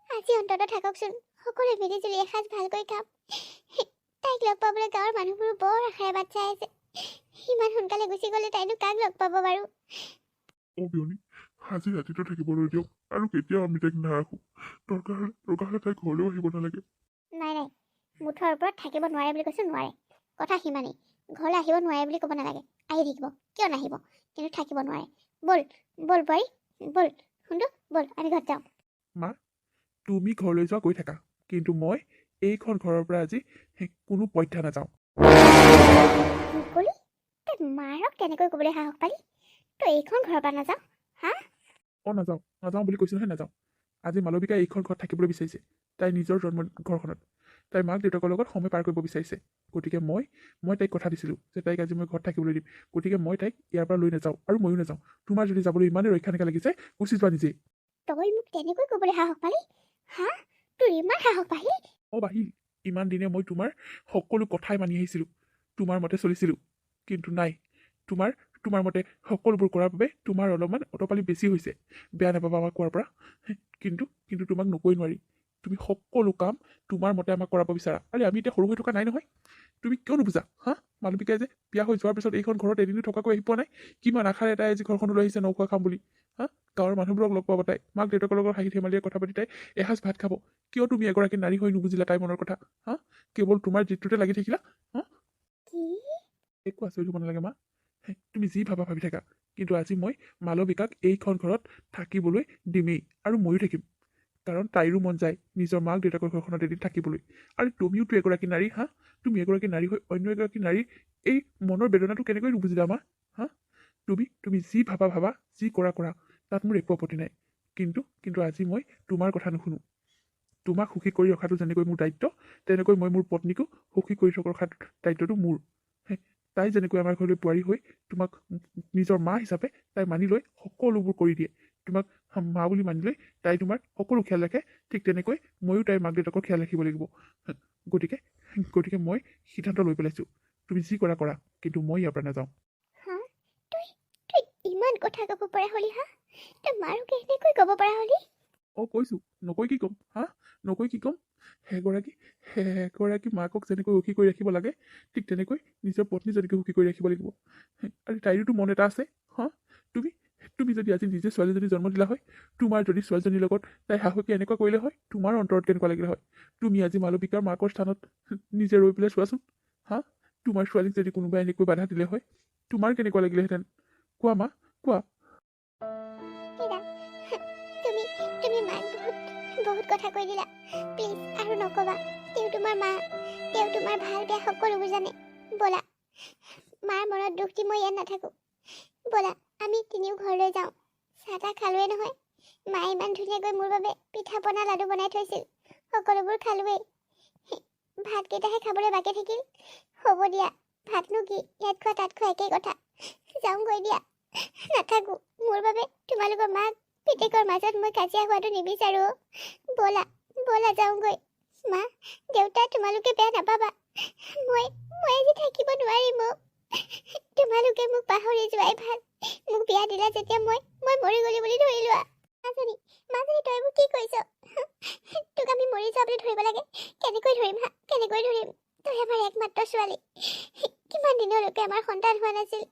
আজি অন্ততঃ থাককচোন, সকলোৱে মিলিজুলি এসাঁজ ভালকৈ খাম। তাইক লগ পাবলৈ গাঁৱৰ মানুহবোৰো বৰ আশাৰে বাট চাই আছে। ইমান সোনকালে গুচি গ'লে তাইনো কাক লগ পাব বাৰু? বিয়নী, আজি ৰাতিটো থাকিবলৈ দিয়ক, আৰু কেতিয়াও আমি তাইক নাৰাখোঁ। দৰকাৰ হ'লে তাইক ঘৰলৈও আহিব নালাগে। নাই, মুঠৰ ওপৰত থাকিব নোৱাৰে বুলি কৈছোঁ, নোৱাৰে। কথা সিমানেই। ঘৰলৈ আহিব নোৱাৰে বুলি ক'ব নালাগে, আহি থাকিব, কিয় নাহিব, কিন্তু থাকিব নোৱাৰে। ব'ল বোৱাৰী, ব'ল সুন্দৰ, ব'ল আমি ঘৰত যাওঁ। মা তুমি ঘৰলৈ যোৱা গৈ থাকা, কিন্তু মই এইখন ঘৰৰ পৰা আজি কোনো পধ্যা নাযাওঁ। কি ক'লি? তই মাৰক তেনেকৈ ক'বলৈ সাহস পালি? তই এইখন ঘৰৰ পৰা নাযাওঁ? নাযাওঁ বুলি কৈছোঁ নহয়, নাযাওঁ। আজি মালবিকাই এইখন ঘৰত থাকিবলৈ বিচাৰিছে, তাইৰ নিজৰ জন্ম ঘৰখনত। তাইৰ মাক দেউতাকৰ লগত সময় পাৰ কৰিব বিচাৰিছে। গতিকে মই তাইক কথা দিছিলোঁ যে তাইক আজি মই ঘৰত থাকিবলৈ দিম। গতিকে মই তাইক ইয়াৰ পৰা লৈ নাযাওঁ, আৰু ময়ো নাযাওঁ। তোমাৰ যদি যাবলৈ ইমানেই ৰক্ষা নেকা লাগিছে, গুচি যোৱা নিজেই। তই মোক তেনেকৈ ক'বলৈ সাহস পালি? তোৰ ইমান সাহস পালি? বাহিল। ইমান দিনে মই তোমাৰ সকলো কথাই মানি আহিছিলোঁ, তোমাৰ মতে চলিছিলোঁ, কিন্তু নাই, তোমাৰ মতে সকলোবোৰ কৰাৰ বাবে তোমাৰ অলপমান অটপালি বেছি হৈছে। বেয়া নাপাবা আমাক কোৱাৰ পৰা, কিন্তু তোমাক নকৈ নোৱাৰি। তুমি সকলো কাম তোমাৰ মতে আমাক কৰাব বিচাৰা। আৰে আমি এতিয়া সৰু হৈ থকা নাই নহয়, তুমি কিয় নুবুজা? মালবিকাই যে বিয়া হৈ যোৱাৰ পিছত এইখন ঘৰত এদিনো থকাকৈ আহি পোৱা নাই। কিমান আশাৰে তাই আজি ঘৰখনলৈ আহিছে নখোৱা খাম বুলি। গাঁৱৰ মানুহবোৰক লগ পাব তাই, মাক দেউতাকৰ লগত হাঁহি ধেমালিৰে কথা পাতি তাই এসাঁজ ভাত খাব। কিয় তুমি এগৰাকী নাৰী হৈ নুবুজিলা তাই মনৰ কথা? কেৱল তোমাৰ জিতটোতে লাগি থাকিলা। একো আচৰিত হ'ব নালাগে মা, তুমি যি ভাবি থাকা, কিন্তু আজি মই মালবিকাক এইখন ঘৰত থাকিবলৈ দিমেই, আৰু ময়ো থাকিম। কাৰণ তাইৰো মন যায় নিজৰ মাক দেউতাকৰ ঘৰখনত এদিন থাকিবলৈ। আৰু তুমিওতো এগৰাকী নাৰী, হা? তুমি এগৰাকী নাৰী হৈ অন্য এগৰাকী নাৰীৰ এই মনৰ বেদনাটো কেনেকৈ নুবুজিলা মা? হা? তুমি যি ভাবা, যি কৰা তাত মোৰ একো আপত্তি নাই। কিন্তু আজি মই তোমাৰ কথা নুশুনো। তোমাক সুখী কৰি ৰখাটো যেনেকৈ মোৰ দায়িত্ব, তেনেকৈ মই মোৰ পত্নীকো সুখী কৰি ৰখাৰ দায়িত্বটো মোৰ। তাই যেনেকৈ আমাৰ ঘৰলৈ বোৱাৰী হৈ তোমাক নিজৰ মা হিচাপে তাই মানি লৈ সকলোবোৰ কৰি দিয়ে, তোমাক মা বুলি মানি লৈ তাই তোমাৰ সকলো খেয়াল ৰাখে, ঠিক তেনেকৈ ময়ো তাইৰ মাক দেউতাকৰ খেয়াল ৰাখিব লাগিব। গতিকে মই সিদ্ধান্ত লৈ পেলাইছোঁ, তুমি যি কৰা, কিন্তু মই ইয়াৰ পৰা নাযাওঁ। হা তই তই ইমান কথা ক'ব পৰা হলি, হা? তই মাৰকে এনেকৈ ক'ব পৰা হলি? কৈছোঁ, নকৈ কি ক'ম, হা? নকৈ কি ক'ম? এগৰাকী মাকক যেনেকৈ সুখী কৰি ৰাখিব লাগে, ঠিক তেনেকৈ নিজৰ পত্নীজনীকে সুখী কৰি ৰাখিব লাগিব। আৰু তাইৰোতো মন এটা আছে, হা? তুমি যদি আজি নিজে ছোৱালীজনী জন্ম দিলা হয়, তোমাৰ যদি ছোৱালীজনীৰ লগত তাই শাহুকে এনেকুৱা কৰিলে হয়, তোমাৰ অন্তৰত কেনেকুৱা লাগিলে হয়? তুমি আজি মালবিকাৰ মাকৰ স্থানত নিজে ৰৈ পেলাই চোৱাচোন, হা? তোমাৰ ছোৱালীক যদি কোনোবাই এনেকৈ বাধা দিলে হয়, তোমাৰ কেনেকুৱা লাগিলেহেঁতেন? কোৱা মা, কোৱা। হেৰা, তুমি তুমি মাক বহুত কথা কৈ দিলা। প্লিজ আৰু নক'বা। তেওঁ তোমাৰ মা, তেওঁ তোমাৰ ভাল বেয়া সকলোবোৰ জানে। ব'লা, মাৰ মনত দুখ দি মই ইয়াত নাথাকোঁ। ব'লা আমি তিনিও ঘৰলৈ যাওঁ। চাহ তাহ খালোৱে নহয়। মায়ে ইমান ধুনীয়াকৈ মোৰ বাবে পিঠা পনা লাডু বনাই থৈছিল, সকলোবোৰ খালোৱেই। ভাতকেইটাহে খাবলৈ বাকী থাকিল। হ'ব দিয়া, ভাতনো কি, ইয়াত খোৱা তাত খোৱা একেই কথা। যাওঁগৈ দিয়া, নাথাকোঁ। মোৰ বাবে তোমালোকৰ মাক পিতেকৰ মাজত মই কাজিয়া হোৱাটো নিবিচাৰোঁ। ব'লা যাওঁগৈ। মা দেউতা, তোমালোকে বেয়া নাপাবা। মই আজি থাকিব নোৱাৰিম। তোমালোকে মোক পাহৰি যোৱাই ভাল। মোক বিয়া দিলা যেতিয়া মই মৰি গ'লি বুলি ধৰি লোৱা। মাজনী তই মোক কি কৈছ? তোক আমি মৰি যোৱা বুলি ধৰিব লাগে? কেনেকৈ ধৰিম, হা? কেনেকৈ ধৰিম? তই আমাৰ একমাত্ৰ ছোৱালী। কিমান দিনলৈকে আমাৰ সন্তান হোৱা নাছিল।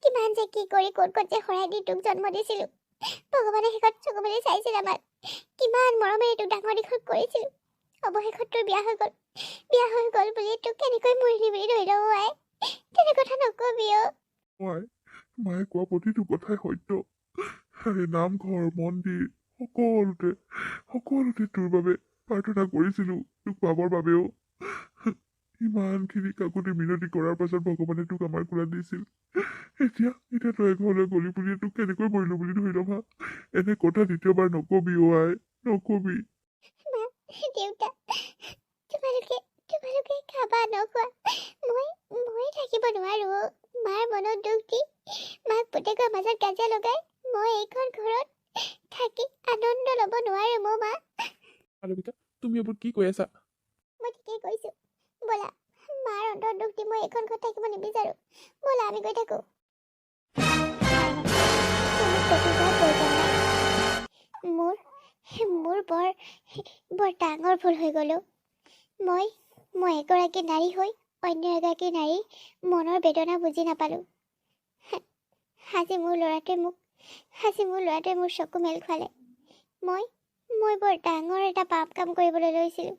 কিমান যে কি কৰি ক'ত যে শৰাই দি তোক জন্ম দিছিলোঁ। ভগৱানে শেষত চকু মেলি চাইছিল আমাক। কিমান মৰমেৰে তোক ডাঙৰ দীঘল কৰিছিলোঁ। অৱশেষত তোৰ বিয়া হৈ গ'ল বুলি তোক কেনেকৈ মৰিলি বুলি ধৰি লওঁ আই? তেনে কথা নকবি অ'। মায়ে কোৱা প্ৰতিটো কথাই সত্য। এই নামঘৰ মন্দিৰ সকলোতে তোৰ বাবে প্ৰাৰ্থনা কৰিছিলোঁ, তোক পাবৰ বাবেও। ইমানখিনি কাকুতি মিনতি কৰাৰ পাছত ভগৱানে তোক আমাৰ কোলাত দিছিল। এতিয়া তই ঘৰলৈ গলি বুলিয়ে তোক কেনেকৈ মৰিলো বুলি ধৰি ল'বা? এনে কথা দ্বিতীয়বাৰ নকবি অ' আই, নকবি। দেউতা, তোমালোকে খাবা নোখোৱা, মই থাকিব নোৱাৰো। মাৰ মনত দুখ দি মাক পুতেকৰ মাজত কাজিয়া লগাই মই এইখন ঘৰত থাকি আনন্দ ল'ব নোৱাৰো। মা মালবিকা, তুমি এইবোৰ কি কৈ আছা? মই ঠিকেই কৈছো। ব'লা, মাৰ অন্তৰত দুখ দি মই এইখন ঘৰত থাকিব নিবিচাৰো। ব'লা আমি গৈ থাকো। মোৰ বৰ ডাঙৰ ভুল হৈ গ'লো। মই এগৰাকী নাৰী হৈ অন্য এগৰাকী নাৰীৰ মনৰ বেদনা বুজি নাপালোঁ। আজি মোৰ ল'ৰাটোৱে মোৰ চকু মেল খুৱালে। মই বৰ ডাঙৰ এটা পাপ কাম কৰিবলৈ লৈছিলোঁ।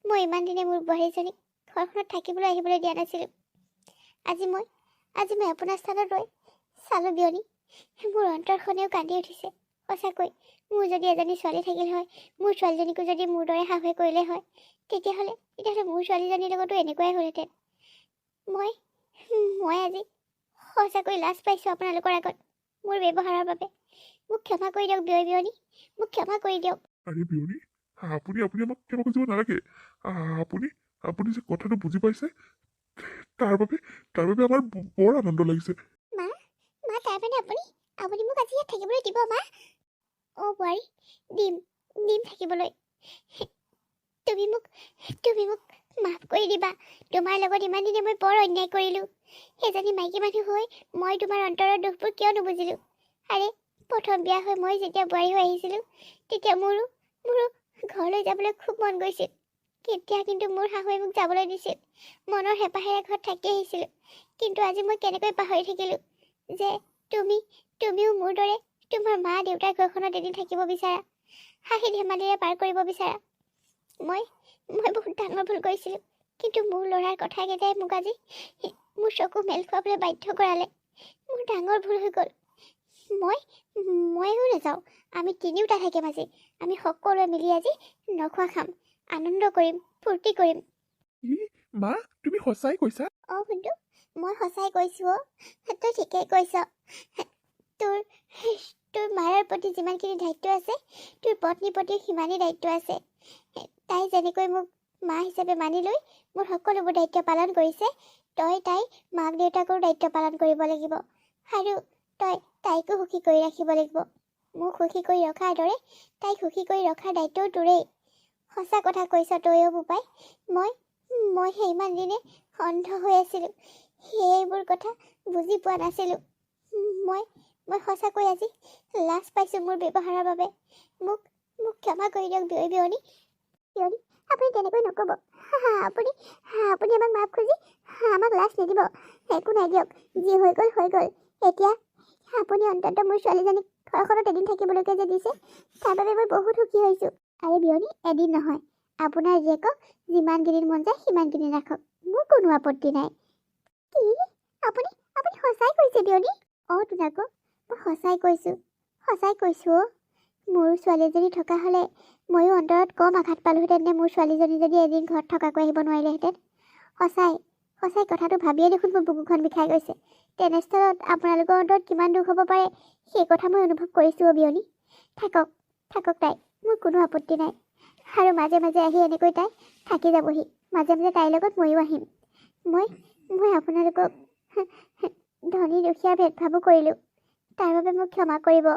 মই ইমান দিনে মোৰ বোৱাৰীজনীক ঘৰখনত থাকিবলৈ আহিবলৈ দিয়া নাছিলোঁ। আজি মই আপোনাৰ স্থানত ৰৈ চালোঁ বিয়নী। মোৰ অন্তৰখনেও কান্দি উঠিছে। সঁচাকৈ মোৰ যদি এজনী ছোৱালী থাকিল হয়, মোৰ ছোৱালীজনীকো যদি মোৰ দৰে শাহুৱে কৰিলে হয়, তেতিয়াহ'লে মোৰ ছোৱালীজনীৰ লগতো এনেকুৱাই হ'লহেঁতেন। মই আজি সঁচাকৈ লাজ পাইছোঁ আপোনালোকৰ আগত মোৰ ব্যৱহাৰৰ বাবে। মোক ক্ষমা কৰি দিয়ক বিয়নী, মোক ক্ষমা কৰি দিয়ক। আৰে বিয়নী, আপুনি আমাক ক্ষমা কৰিব নালাগে। আপুনি যে কথাটো বুজি পাইছে, তাৰ বাবে আমাৰ বৰ আনন্দ লাগিছে। মা তাৰ মানে আপুনি মোক আজি ইয়াত থাকিবলৈ দিব? মা অ' বোৱাৰী, দিম থাকিবলৈ। তুমি মোক মাফ কৰি দিবা। তোমাৰ লগত ইমান দিনে মই বৰ অন্যায় কৰিলোঁ। এজনী মাইকী মানুহ হৈ মই তোমাৰ অন্তৰৰ দুখবোৰ কিয় নুবুজিলোঁ? আৰে প্ৰথম বিয়া হৈ মই যেতিয়া বোৱাৰী হৈ আহিছিলোঁ, তেতিয়া মোৰো ঘৰলৈ যাবলৈ খুব মন গৈছিল। কিন্তু মোৰ শাহুৱে মোক যাবলৈ দিছিল। মনৰ হেঁপাহেৰে ঘৰত থাকি আহিছিলোঁ। কিন্তু আজি মই কেনেকৈ পাহৰি থাকিলোঁ যে তুমিও মোৰ দৰে তোমাৰ মা দেউতাৰ ঘৰখনত এদিন থাকিব বিচাৰা, হাঁহি ধেমালিৰে পাৰ কৰিব বিচাৰা। মই বহুত ডাঙৰ ভুল কৰিছিলোঁ। কিন্তু মোৰ ল'ৰাৰ কথাকেইটাই মোক আজি মোৰ চকু মেল খুৱাবলৈ বাধ্য কৰালে। মোৰ ডাঙৰ ভুল হৈ গ'ল। ময়ো নাযাওঁ। আমি তিনিওটা থাকিম আজি। আমি সকলোৱে মিলি আজি নখোৱা খাম, আনন্দ কৰিম, ফূৰ্তি কৰিম। ই মা, তুমি সঁচাই কৈছা? অঁ কিন্তু মই সঁচাই কৈছোঁ অ', তই ঠিকেই কৈছ। তোৰ তোৰ মাৰ প্ৰতি যিমানখিনি দায়িত্ব আছে, তোৰ পত্নীৰ প্ৰতি সিমানেই দায়িত্ব আছে। তাই যেনেকৈ মোক মা হিচাপে মানি লৈ মোৰ সকলোবোৰ দায়িত্ব পালন কৰিছে, তই তাই মাক দেউতাকৰো দায়িত্ব পালন কৰিব লাগিব। আৰু তই তাইকো সুখী কৰি ৰাখিব লাগিব। মোক সুখী কৰি ৰখাৰ দৰে তাইক সুখী কৰি ৰখাৰ দায়িত্বও তোৰেই। সঁচা কথা কৈছ তইও বোপাই। মই সেই ইমান দিনে অন্ধ হৈ আছিলোঁ, সেইবোৰ কথা বুজি পোৱা নাছিলোঁ। মই সঁচাকৈ আজি লাজ পাইছোঁ মোৰ ব্যৱহাৰৰ বাবে। মোক মোক ক্ষমা কৰি দিয়ক বিয়নী। বিয়নী, আপুনি তেনেকৈ নক'ব। আপুনি আমাক মাফ খুজি আমাক লাজ নিদিব। একো নাই দিয়ক, যি হৈ গ'ল হৈ গ'ল। এতিয়া আপুনি অন্ততঃ মোৰ ছোৱালীজনীক ঘৰখনত এদিন থাকিবলৈকে যে দিছে, তাৰ বাবে মই বহুত সুখী হৈছোঁ। আৰু বিয়নী, এদিন নহয়, আপোনাৰ জীয়েকক যিমানকেইদিন মন যায় সিমানকেইদিন ৰাখক, মোৰ কোনো আপত্তি নাই। কি? আপুনি সঁচাই কৈছে বিয়নী? অঁ তোনাকো, মই সঁচাই কৈছোঁ অ'। মোৰ ছোৱালীজনী থকা হ'লে ময়ো অন্তৰত কম আঘাত পালোহেঁতেন নে মোৰ ছোৱালীজনী যদি এদিন ঘৰত থকাকৈ আহিব নোৱাৰিলেহেঁতেন। সঁচাই কথাটো ভাবিয়ে দেখোন মোৰ বুকুখন বিষাই গৈছে। তেনেস্থলত আপোনালোকৰ অন্তৰত কিমান দুখ হ'ব পাৰে সেই কথা মই অনুভৱ কৰিছোঁ অ' বিয়নী। থাকক তাই, মোৰ কোনো আপত্তি নাই। আৰু মাজে মাজে আহি এনেকৈ তাই থাকি যাবহি। মাজে মাজে তাইৰ লগত ময়ো আহিম। মই আপোনালোকক ধনী দুখীয়াৰ ভেদভাৱো কৰিলোঁ, তাৰ বাবে মোক ক্ষমা কৰিব।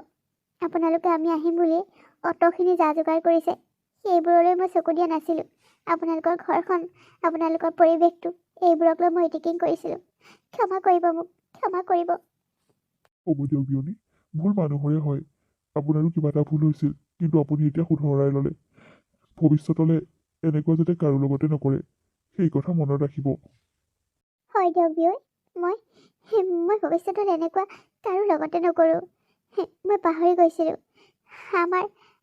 আপোনালোকে আমি আহিম বুলি অতখিনি যা যোগাৰ কৰিছে, সেইবোৰলৈ মই চকু দিয়া নাছিলোঁ। আপোনালোকৰ ঘৰখন, আপোনালোকৰ পৰিৱেশটো, এইবোৰক লৈ মই ইটিকিং কৰিছিলোঁ। ক্ষমা কৰিব মোক, ক্ষমা কৰিব। হ'ব দিয়ক বিয়নী, ভুল মানুহৰে হয়। আপোনাৰো কিবা এটা ভুল হৈছিল, কিন্তু আপুনি এতিয়া শুধৰাই ল'লে। ভৱিষ্যতলৈ এনেকুৱা যাতে কাৰো লগতে নকৰে, সেই কথা মনত ৰাখিব। হয় দিয়ক বিয়ৈ, মই ভৱিষ্যতত এনেকুৱা কাৰো লগতে নকৰোঁ। মই পাহৰি গৈছিলোঁ।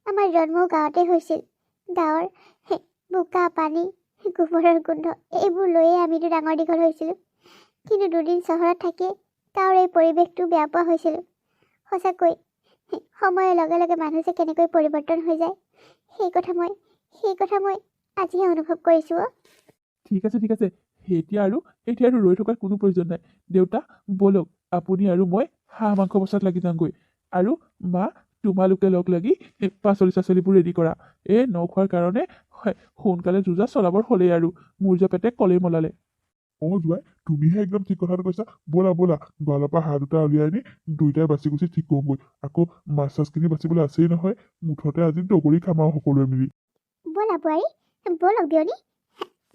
আমাৰ জন্মও গাঁৱতে হৈছিল। গাঁৱৰ বোকা পানী, গোবৰৰ গোন্ধ এইবোৰ লৈয়ে আমিতো ডাঙৰ দীঘল হৈছিলোঁ। কিন্তু দুদিন চহৰত থাকি গাঁৱৰ এই পৰিৱেশটো বেয়া পোৱা হৈছিলোঁ। সঁচাকৈ সময়ৰ লগে লগে মানুহ যে কেনেকৈ পৰিৱৰ্তন হৈ যায়, সেই কথা মই আজিহে অনুভৱ কৰিছোঁ অ'। ঠিক আছে এতিয়া আৰু ৰৈ থকাৰ কোনো প্ৰয়োজন নাই। দেউতা, ব'লক, আপুনি আৰু মই হাঁহ মাংস বচাত লাগি যাওঁগৈ। আৰু মা, তোমালোকে লগ লাগি পাচলিবোৰ ৰেডি কৰা। এই নখোৱাৰ কাৰণে সোনকালে যোজা চলাবৰ হ'লেই আৰু মোৰ যে পেটে কলেই মলালে। অঁ জোঁৱাই, তুমিহে একদম ঠিক কথাটো কৈছা। ব'লা গঁৰালৰ পৰা হাঁহ দুটা উলিয়াই আনি দুইটাই বাচি কুচি ঠিক কৰোঁগৈ। আকৌ মাছ চাছখিনি বাচিবলৈ আছেই নহয়। মুঠতে আজি দগৰি খাম আৰু সকলোৱে মিলি। ব'লা বোৱাৰী, ব'লক বিয়নী,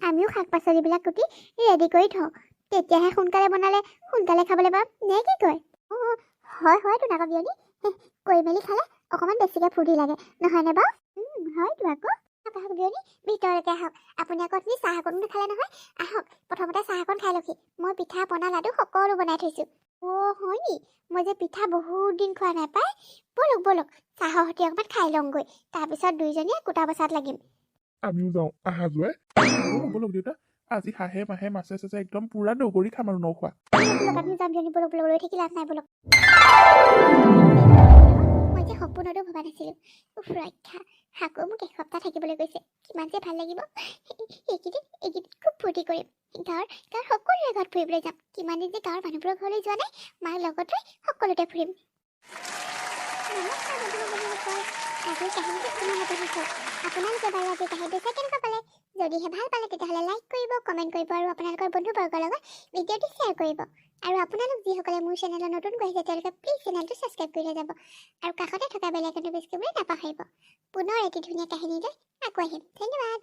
আমিও শাক পাচলিবিলাক কুটি ৰেডি কৰি থওঁ। তেতিয়াহে সোনকালে বনালে সোনকালে খাবলৈ পাম, নে কি কয়? অঁ হয় তোনাকো বিয়নী, কৰি মেলি খালে অকণমান বেছিকৈ ফূৰ্তি লাগে, নহয়নে বাৰু? হয়তো আকৌ। আহক বিয়নী, ভিতৰলৈকে আহক। আপুনি আকৌ আপুনি চাহ অকণো নাখালে নহয়। আহক, প্ৰথমতে চাহ অকণ খাই লওকহি। মই পিঠা পনা লাডু সকলো বনাই থৈছোঁ। অঁ হয় নি? মই যে পিঠা বহুত দিন খোৱা নাই পাই। ব'লক চাহৰ সৈতে অকণমান খাই লওঁগৈ, তাৰপিছত দুইজনীয়ে কুটা বচাত লাগিম। আমিও যাওঁ, আহা জোঁৱাই। ব'লক দেউতা, আজি হাঁহে মাছে চাছে একদম পুৰা দগৰি খাম আৰু নখোৱা। ব'লক আমি যাম বিয়নী, ব'লক ৰৈ থাকি লাভ নাই, ব'লক। মই যে সপোনতো ভবা নাছিলোঁ। ৰক্ষা, আকৌ মোক এসপ্তাহ থাকিবলৈ কৈছে, কিমান যে ভাল লাগিব। এইকেইদিন খুব ফূৰ্তি কৰিম। গাঁৱৰ সকলোৰে ঘৰত ফুৰিবলৈ যাম। কিমান দিন যে গাঁৱৰ মানুহবোৰৰ ঘৰলৈ যোৱা নাই, মাক লগত লৈ সকলোতে ফুৰিম। নমস্কাৰ বন্ধুসকল, আজিৰ কাহিনীটো ইমানতে শেষ। আপোনালোকে বাৰু আজিৰ কাহিনীটো চাই কেনেকুৱা পালে? যদিহে ভাল পালে তেতিয়াহ'লে লাইক কৰিব, কমেণ্ট কৰিব আৰু আপোনালোকৰ বন্ধুবৰ্গৰ লগত ভিডিঅ'টো শ্বেয়াৰ কৰিব। আৰু আপোনালোক যিসকলে মোৰ চেনেলত নতুনকৈ আহিছে তেওঁলোকে প্লিজ চেনেলটো ছাবস্ক্ৰাইব কৰি থৈ যাব। আৰু কাষতে থকা বেল আইকনটো প্ৰেছ কৰিবলৈ নাপাহৰিব। পুনৰ এটি ধুনীয়া কাহিনী লৈ আকৌ আহিম। ধন্যবাদ।